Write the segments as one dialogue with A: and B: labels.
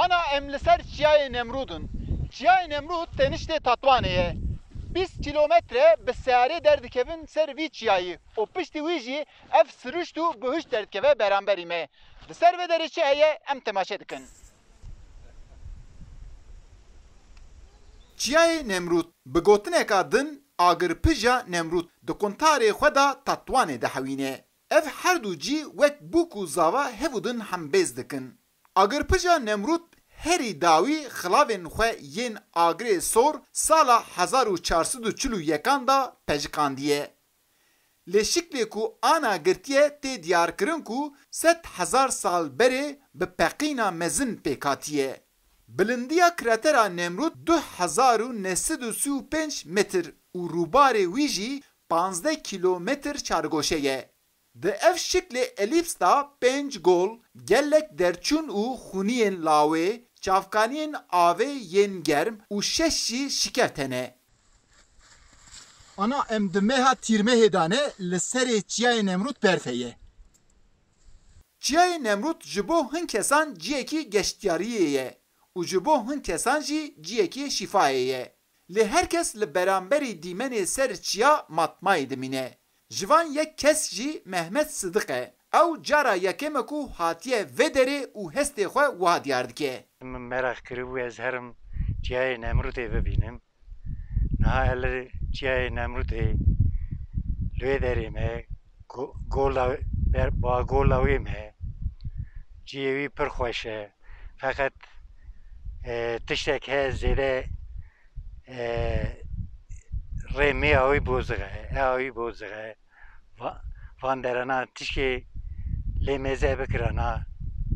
A: Ana em li ser Çiyayê Nemrûdin. Çiyayê Nemrûd teniştê Tatwanê ye. 20 kilometre bi seyarê derdikevin ser vî çiyayê û piştî wî jî ev siruşt û bihuşt derdikeve beramberî me. Li ser vê derê çi heye em temaşe dikin. Çiyayê Nemrûd bi gotineka din Agirpija Nemrûd di kontarê xwe da Tatwanê dihewîne. Ev her du cî wek bûk û zava hev din hembêz dikin. Agirpija Nemrûd herî dawî xilavên xwe yên agirê sor sala 1441 da pejkandiye. Lê şiklê ku ana girtiye tê diyarkirin ku 100,000 sal berê bi peqîna mezin pêkatiye. Bilindiya kratera Nemrûd 2935 metr û rûbarê wî jî 15 kilometr çargoşe ye. Di ev şiklê elîps da 5 gol, gelek derçûn û xuniyên lawê, çavkaniyên avê yên germ û 6 jî şikev tene. Ana em di meha tîrmehê dane li serê Çiyayê Nemrûd berfê ye. Çiyayê Nemrûd ji bo hin kesan ciyekî geştyariyê ye û ji bo hin kesan jî ciyekî şîfayê ye. Lê herkes li beramberî dîmenê ser çiya matmayê dimîne. Ji van yek kes jî Mehmet Sıdık e. Ew cara yekeme ku hatiye vê derê û hestê xwe wiha diyar dike.
B: Min merak kiribû ez herim Çiyayê Nemrûdê bibînim. Niha li Çiyayê Nemrûdê li wê derê me gola wê me ciyê wî pir xweş e. Feqet tiştek heye zêde rê mêya wî bozixe, eya wî bozixe. Van derena tişkê lê mêze bikirana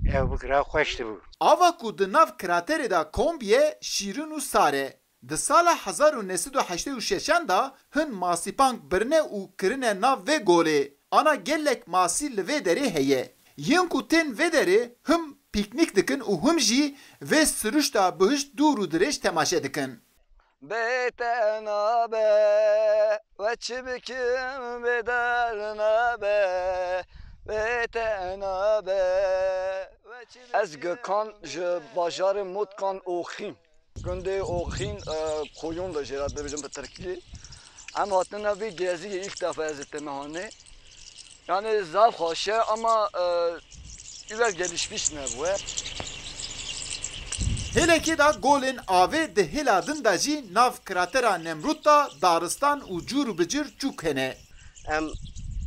B: ew bikira xweş dibû.
A: Ava ku di nav kraterê da kombiye şîrin û sar e. Di sala 1986 da hin masîpank birine û kirine nav vê golê. Ana gelek masî li vê derê heye. Yên ku tên vê derê him pîknîk dikin û him jî vê siruşta bihişt dûr û dirêj temaşe dikin.
C: Beyte nabe ve çibikim beder nabe beyte nabe. Ez gökan ji bajarê Mutkan Oxîn gundê Oxîn koyun da jêra bibêjim bi Tirkiyê. Em hatine vê geziyê ilk defa ez tê mehanê. Yani zav xweşe ama îwer gelişmiş nebûye.
A: Helekê da golên avê di hêla din da jî nav kratera Nemrûd da daristan û cûr bi cîr çûk hene.
D: Em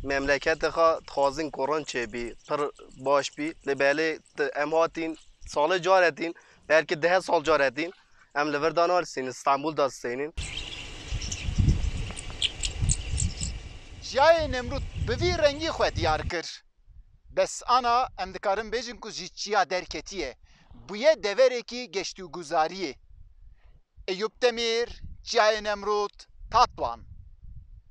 D: memleketê xwe dixwazin koran çêbî pir baş bî. Li belê em hatîn salê carê tîn, belkî 10 sal carê tîn. Em li vir da narsînin, İstanbul da sênin.
A: Çiyayê Nemrûd bi vî rengî xwe diyar kir. Bes ana em dikarin bêjin ku jî çiya derketiye. Bu ye deverekî geştûguzariyê. Eyüp Demir, Çiyayê Nemrûd, Tatvan.